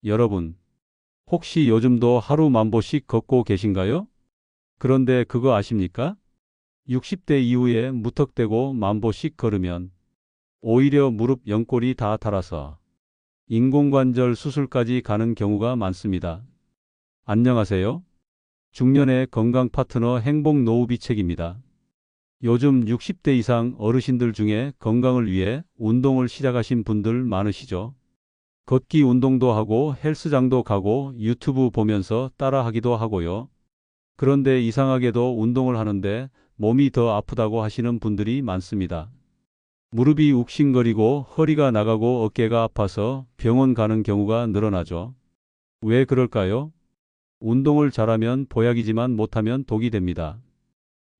여러분, 혹시 요즘도 하루 10,000보씩 걷고 계신가요? 그런데 그거 아십니까? 60대 이후에 무턱대고 10,000보씩 걸으면 오히려 무릎 연골이 다 닳아서 인공관절 수술까지 가는 경우가 많습니다. 안녕하세요. 중년의 건강 파트너 행복 노후비책입니다. 요즘 60대 이상 어르신들 중에 건강을 위해 운동을 시작하신 분들 많으시죠? 걷기 운동도 하고 헬스장도 가고 유튜브 보면서 따라하기도 하고요. 그런데 이상하게도 운동을 하는데 몸이 더 아프다고 하시는 분들이 많습니다. 무릎이 욱신거리고 허리가 나가고 어깨가 아파서 병원 가는 경우가 늘어나죠. 왜 그럴까요? 운동을 잘하면 보약이지만 못하면 독이 됩니다.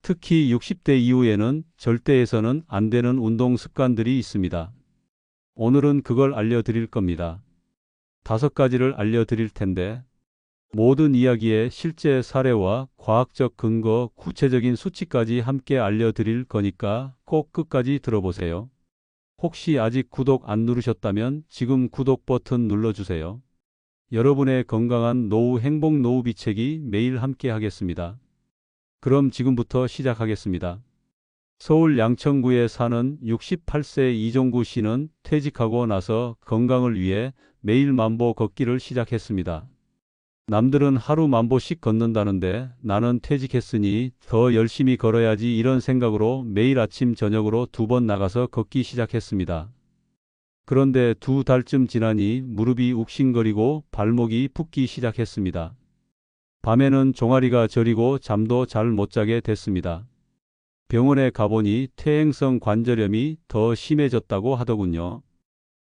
특히 60대 이후에는 절대 해서는 안 되는 운동 습관들이 있습니다. 오늘은 그걸 알려드릴 겁니다. 5가지를 알려드릴 텐데 모든 이야기에 실제 사례와 과학적 근거, 구체적인 수치까지 함께 알려드릴 거니까 꼭 끝까지 들어보세요. 혹시 아직 구독 안 누르셨다면 지금 구독 버튼 눌러주세요. 여러분의 건강한 노후 행복 노후 비책이 매일 함께 하겠습니다. 그럼 지금부터 시작하겠습니다. 서울 양천구에 사는 68세 이종구 씨는 퇴직하고 나서 건강을 위해 매일 10,000보 걷기를 시작했습니다. 남들은 하루 10,000보씩 걷는다는데 나는 퇴직했으니 더 열심히 걸어야지 이런 생각으로 매일 아침 저녁으로 2번 나가서 걷기 시작했습니다. 그런데 2달쯤 지나니 무릎이 욱신거리고 발목이 붓기 시작했습니다. 밤에는 종아리가 저리고 잠도 잘 못 자게 됐습니다. 병원에 가보니 퇴행성 관절염이 더 심해졌다고 하더군요.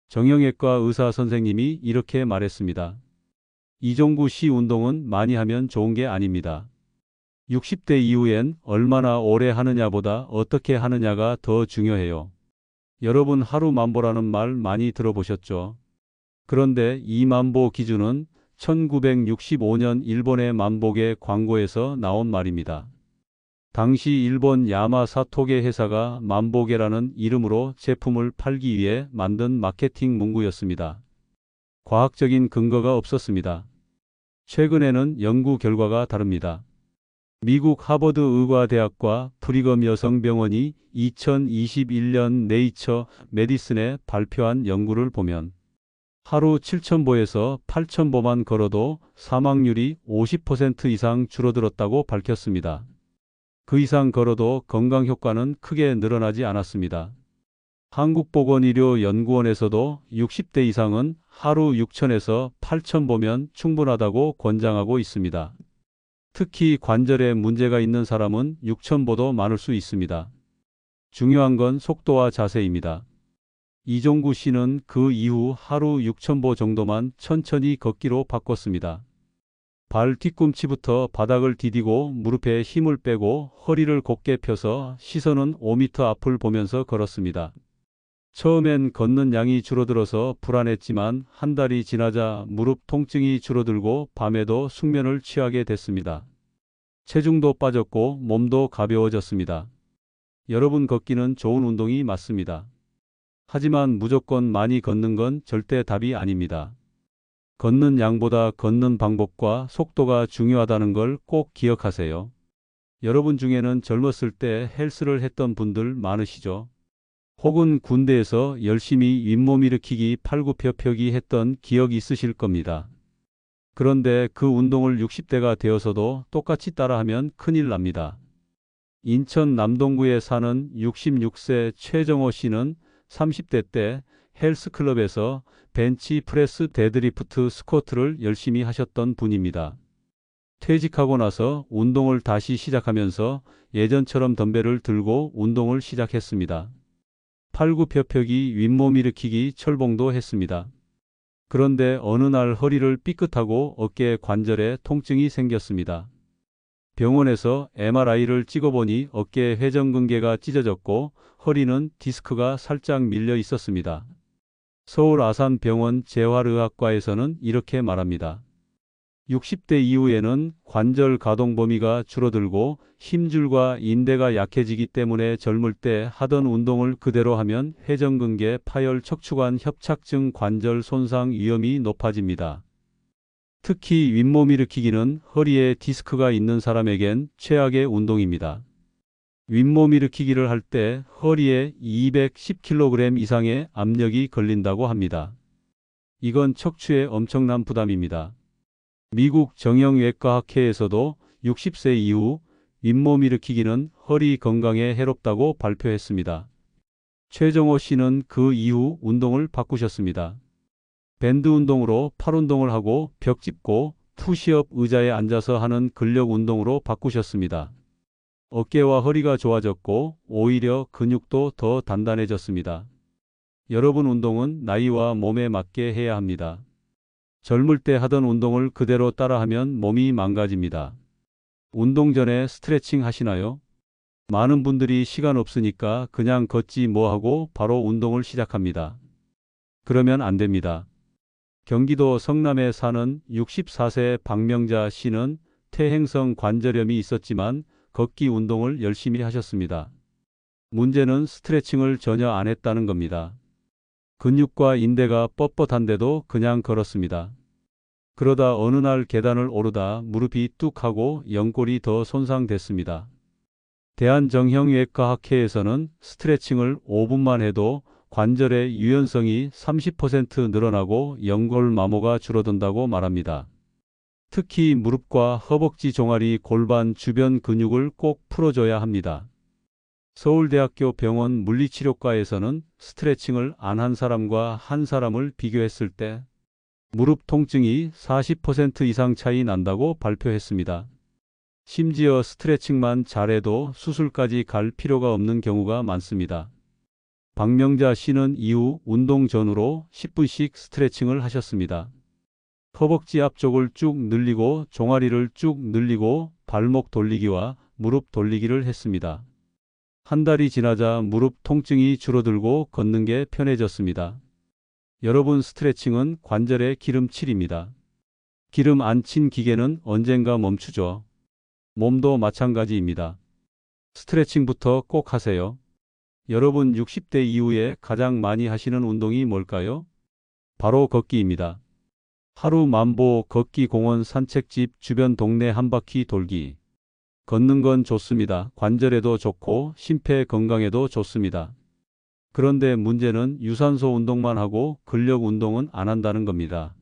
정형외과 의사 선생님이 이렇게 말했습니다. 이종구 씨 운동은 많이 하면 좋은 게 아닙니다. 60대 이후엔 얼마나 오래 하느냐보다 어떻게 하느냐가 더 중요해요. 여러분 하루 10,000보라는 말 많이 들어보셨죠? 그런데 이 10,000보 기준은 1965년 일본의 만보계 광고에서 나온 말입니다. 당시 일본 야마사토게 회사가 만보계라는 이름으로 제품을 팔기 위해 만든 마케팅 문구였습니다. 과학적인 근거가 없었습니다. 최근에는 연구 결과가 다릅니다. 미국 하버드 의과대학과 브리검 여성병원이 2021년 네이처 메디슨에 발표한 연구를 보면 하루 7,000보에서 8,000보만 걸어도 사망률이 50% 이상 줄어들었다고 밝혔습니다. 그 이상 걸어도 건강 효과는 크게 늘어나지 않았습니다. 한국보건의료연구원에서도 60대 이상은 하루 6,000에서 8,000보면 충분하다고 권장하고 있습니다. 특히 관절에 문제가 있는 사람은 6,000보도 많을 수 있습니다. 중요한 건 속도와 자세입니다. 이종구 씨는 그 이후 하루 6,000보 정도만 천천히 걷기로 바꿨습니다. 발 뒤꿈치부터 바닥을 디디고 무릎에 힘을 빼고 허리를 곧게 펴서 시선은 5m 앞을 보면서 걸었습니다. 처음엔 걷는 양이 줄어들어서 불안했지만 한 달이 지나자 무릎 통증이 줄어들고 밤에도 숙면을 취하게 됐습니다. 체중도 빠졌고 몸도 가벼워졌습니다. 여러분 걷기는 좋은 운동이 맞습니다. 하지만 무조건 많이 걷는 건 절대 답이 아닙니다. 걷는 양보다 걷는 방법과 속도가 중요하다는 걸 꼭 기억하세요. 여러분 중에는 젊었을 때 헬스를 했던 분들 많으시죠? 혹은 군대에서 열심히 윗몸 일으키기, 팔굽혀펴기 했던 기억 있으실 겁니다. 그런데 그 운동을 60대가 되어서도 똑같이 따라하면 큰일 납니다. 인천 남동구에 사는 66세 최정호 씨는 30대 때 헬스클럽에서 벤치 프레스 데드리프트 스쿼트를 열심히 하셨던 분입니다. 퇴직하고 나서 운동을 다시 시작하면서 예전처럼 덤벨을 들고 운동을 시작했습니다. 팔굽혀펴기, 윗몸 일으키기, 철봉도 했습니다. 그런데 어느 날 허리를 삐끗하고 어깨 관절에 통증이 생겼습니다. 병원에서 MRI를 찍어보니 어깨 회전근개가 찢어졌고 허리는 디스크가 살짝 밀려 있었습니다. 서울 아산병원 재활의학과에서는 이렇게 말합니다. 60대 이후에는 관절 가동 범위가 줄어들고 힘줄과 인대가 약해지기 때문에 젊을 때 하던 운동을 그대로 하면 회전근개, 파열, 척추관 협착증, 관절 손상 위험이 높아집니다. 특히 윗몸 일으키기는 허리에 디스크가 있는 사람에겐 최악의 운동입니다. 윗몸 일으키기를 할 때 허리에 210kg 이상의 압력이 걸린다고 합니다. 이건 척추에 엄청난 부담입니다. 미국 정형외과학회에서도 60세 이후 윗몸 일으키기는 허리 건강에 해롭다고 발표했습니다. 최정호 씨는 그 이후 운동을 바꾸셨습니다. 밴드 운동으로 팔 운동을 하고 벽 짚고 푸시업 의자에 앉아서 하는 근력 운동으로 바꾸셨습니다. 어깨와 허리가 좋아졌고 오히려 근육도 더 단단해졌습니다. 여러분, 운동은 나이와 몸에 맞게 해야 합니다. 젊을 때 하던 운동을 그대로 따라하면 몸이 망가집니다. 운동 전에 스트레칭 하시나요? 많은 분들이 시간 없으니까 그냥 걷지 뭐 하고 바로 운동을 시작합니다. 그러면 안 됩니다. 경기도 성남에 사는 64세 박명자 씨는 퇴행성 관절염이 있었지만 걷기 운동을 열심히 하셨습니다. 문제는 스트레칭을 전혀 안 했다는 겁니다. 근육과 인대가 뻣뻣한데도 그냥 걸었습니다. 그러다 어느 날 계단을 오르다 무릎이 뚝 하고 연골이 더 손상됐습니다. 대한정형외과학회에서는 스트레칭을 5분만 해도 관절의 유연성이 30% 늘어나고 연골 마모가 줄어든다고 말합니다. 특히 무릎과 허벅지 종아리, 골반 주변 근육을 꼭 풀어줘야 합니다. 서울대학교 병원 물리치료과에서는 스트레칭을 안 한 사람과 한 사람을 비교했을 때 무릎 통증이 40% 이상 차이 난다고 발표했습니다. 심지어 스트레칭만 잘해도 수술까지 갈 필요가 없는 경우가 많습니다. 박명자 씨는 이후 운동 전후로 10분씩 스트레칭을 하셨습니다. 허벅지 앞쪽을 쭉 늘리고 종아리를 쭉 늘리고 발목 돌리기와 무릎 돌리기를 했습니다. 한 달이 지나자 무릎 통증이 줄어들고 걷는 게 편해졌습니다. 여러분, 스트레칭은 관절의 기름칠입니다. 기름 안 친 기계는 언젠가 멈추죠. 몸도 마찬가지입니다. 스트레칭부터 꼭 하세요. 여러분, 60대 이후에 가장 많이 하시는 운동이 뭘까요? 바로 걷기입니다. 하루 만보, 걷기, 공원 산책집 주변 동네 한 바퀴 돌기. 걷는 건 좋습니다. 관절에도 좋고 심폐 건강에도 좋습니다. 그런데 문제는 유산소 운동만 하고 근력 운동은 안 한다는 겁니다.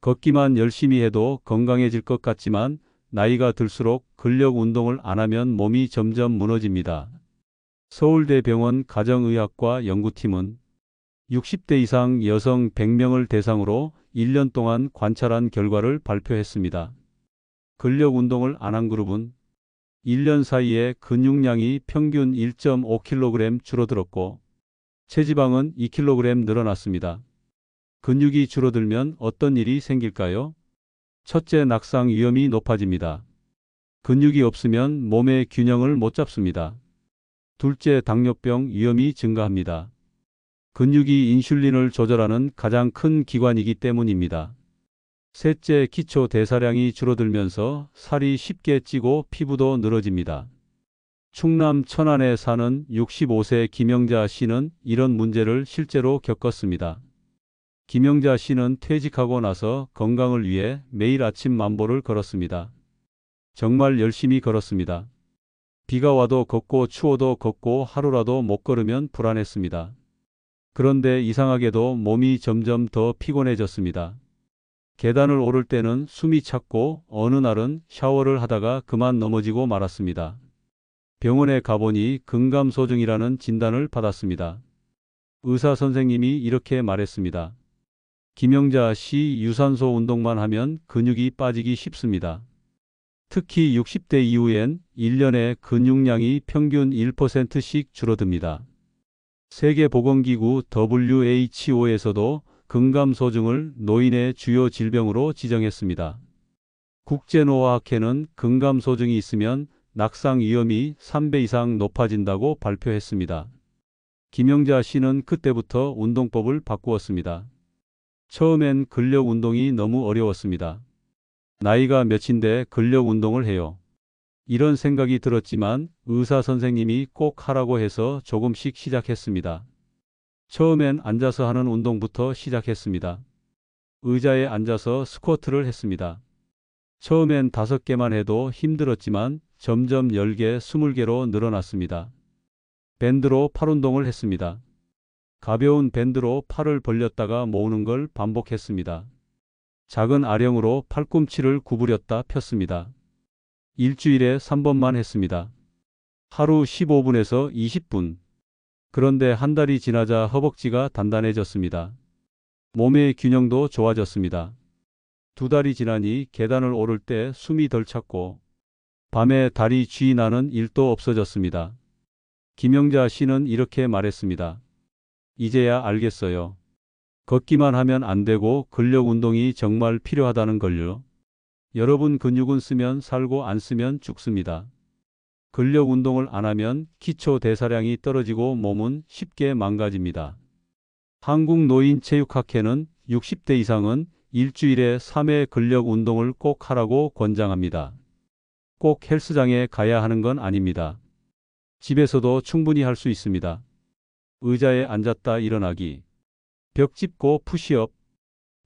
걷기만 열심히 해도 건강해질 것 같지만 나이가 들수록 근력 운동을 안 하면 몸이 점점 무너집니다. 서울대병원 가정의학과 연구팀은 60대 이상 여성 100명을 대상으로 1년 동안 관찰한 결과를 발표했습니다. 근력 운동을 안 한 그룹은 1년 사이에 근육량이 평균 1.5kg 줄어들었고 체지방은 2kg 늘어났습니다. 근육이 줄어들면 어떤 일이 생길까요? 첫째, 낙상 위험이 높아집니다. 근육이 없으면 몸의 균형을 못 잡습니다. 둘째, 당뇨병 위험이 증가합니다. 근육이 인슐린을 조절하는 가장 큰 기관이기 때문입니다. 셋째, 기초 대사량이 줄어들면서 살이 쉽게 찌고 피부도 늘어집니다. 충남 천안에 사는 65세 김영자 씨는 이런 문제를 실제로 겪었습니다. 김영자 씨는 퇴직하고 나서 건강을 위해 매일 아침 만보를 걸었습니다. 정말 열심히 걸었습니다. 비가 와도 걷고 추워도 걷고 하루라도 못 걸으면 불안했습니다. 그런데 이상하게도 몸이 점점 더 피곤해졌습니다. 계단을 오를 때는 숨이 찼고 어느 날은 샤워를 하다가 그만 넘어지고 말았습니다. 병원에 가보니 근감소증이라는 진단을 받았습니다. 의사 선생님이 이렇게 말했습니다. 김영자 씨, 유산소 운동만 하면 근육이 빠지기 쉽습니다. 특히 60대 이후엔 1년에 근육량이 평균 1%씩 줄어듭니다. 세계보건기구 WHO에서도 근감소증을 노인의 주요 질병으로 지정했습니다. 국제노화학회는 근감소증이 있으면 낙상 위험이 3배 이상 높아진다고 발표했습니다. 김영자 씨는 그때부터 운동법을 바꾸었습니다. 처음엔 근력 운동이 너무 어려웠습니다. 나이가 몇인데 근력 운동을 해요. 이런 생각이 들었지만 의사 선생님이 꼭 하라고 해서 조금씩 시작했습니다. 처음엔 앉아서 하는 운동부터 시작했습니다. 의자에 앉아서 스쿼트를 했습니다. 처음엔 5개만 해도 힘들었지만 점점 10개, 20개로 늘어났습니다. 밴드로 팔 운동을 했습니다. 가벼운 밴드로 팔을 벌렸다가 모으는 걸 반복했습니다. 작은 아령으로 팔꿈치를 구부렸다 폈습니다. 일주일에 3번만 했습니다. 하루 15분에서 20분. 그런데 한 달이 지나자 허벅지가 단단해졌습니다. 몸의 균형도 좋아졌습니다. 2달이 지나니 계단을 오를 때 숨이 덜 찼고 밤에 다리 쥐 나는 일도 없어졌습니다. 김영자 씨는 이렇게 말했습니다. 이제야 알겠어요. 걷기만 하면 안 되고 근력 운동이 정말 필요하다는 걸요. 여러분 근육은 쓰면 살고 안 쓰면 죽습니다. 근력 운동을 안 하면 기초 대사량이 떨어지고 몸은 쉽게 망가집니다. 한국노인체육학회는 60대 이상은 일주일에 3회 근력 운동을 꼭 하라고 권장합니다. 꼭 헬스장에 가야 하는 건 아닙니다. 집에서도 충분히 할 수 있습니다. 의자에 앉았다 일어나기, 벽 짚고 푸시업,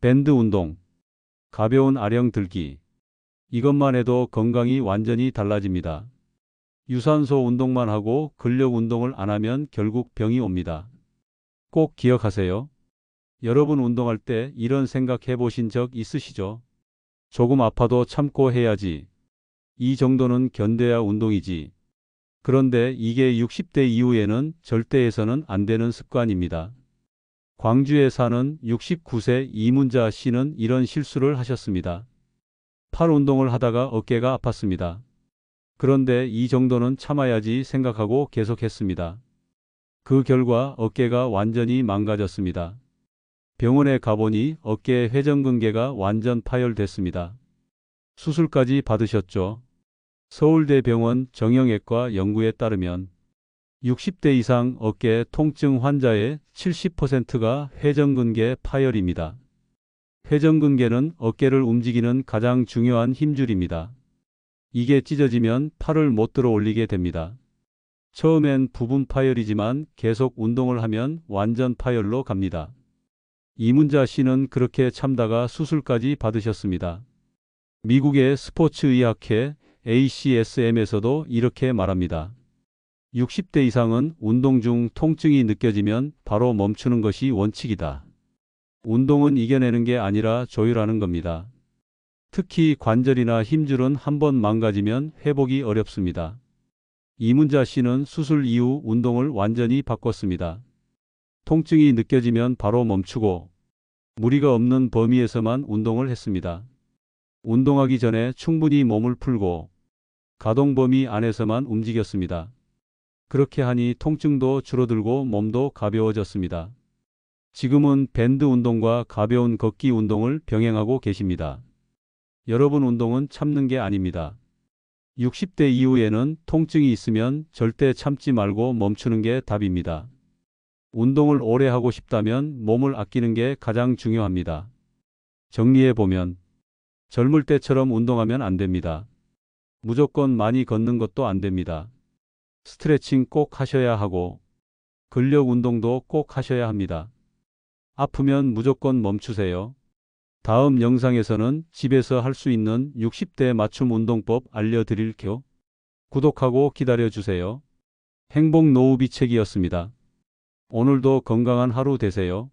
밴드 운동, 가벼운 아령 들기. 이것만 해도 건강이 완전히 달라집니다. 유산소 운동만 하고 근력 운동을 안 하면 결국 병이 옵니다. 꼭 기억하세요. 여러분 운동할 때 이런 생각 해보신 적 있으시죠? 조금 아파도 참고 해야지. 이 정도는 견뎌야 운동이지. 그런데 이게 60대 이후에는 절대 해서는 안 되는 습관입니다. 광주에 사는 69세 이문자 씨는 이런 실수를 하셨습니다. 팔 운동을 하다가 어깨가 아팠습니다. 그런데 이 정도는 참아야지 생각하고 계속했습니다. 그 결과 어깨가 완전히 망가졌습니다. 병원에 가보니 어깨 회전근개가 완전 파열됐습니다. 수술까지 받으셨죠. 서울대병원 정형외과 연구에 따르면 60대 이상 어깨 통증 환자의 70%가 회전근개 파열입니다. 회전근개는 어깨를 움직이는 가장 중요한 힘줄입니다. 이게 찢어지면 팔을 못 들어 올리게 됩니다. 처음엔 부분 파열이지만 계속 운동을 하면 완전 파열로 갑니다. 이문자 씨는 그렇게 참다가 수술까지 받으셨습니다. 미국의 스포츠의학회 ACSM에서도 이렇게 말합니다. 60대 이상은 운동 중 통증이 느껴지면 바로 멈추는 것이 원칙이다. 운동은 이겨내는 게 아니라 조율하는 겁니다. 특히 관절이나 힘줄은 한번 망가지면 회복이 어렵습니다. 이문자 씨는 수술 이후 운동을 완전히 바꿨습니다. 통증이 느껴지면 바로 멈추고 무리가 없는 범위에서만 운동을 했습니다. 운동하기 전에 충분히 몸을 풀고 가동 범위 안에서만 움직였습니다. 그렇게 하니 통증도 줄어들고 몸도 가벼워졌습니다. 지금은 밴드 운동과 가벼운 걷기 운동을 병행하고 계십니다. 여러분 운동은 참는 게 아닙니다. 60대 이후에는 통증이 있으면 절대 참지 말고 멈추는 게 답입니다. 운동을 오래 하고 싶다면 몸을 아끼는 게 가장 중요합니다. 정리해보면 젊을 때처럼 운동하면 안 됩니다. 무조건 많이 걷는 것도 안 됩니다. 스트레칭 꼭 하셔야 하고 근력 운동도 꼭 하셔야 합니다. 아프면 무조건 멈추세요. 다음 영상에서는 집에서 할 수 있는 60대 맞춤 운동법 알려드릴게요. 구독하고 기다려주세요. 행복 노후비책이었습니다. 오늘도 건강한 하루 되세요.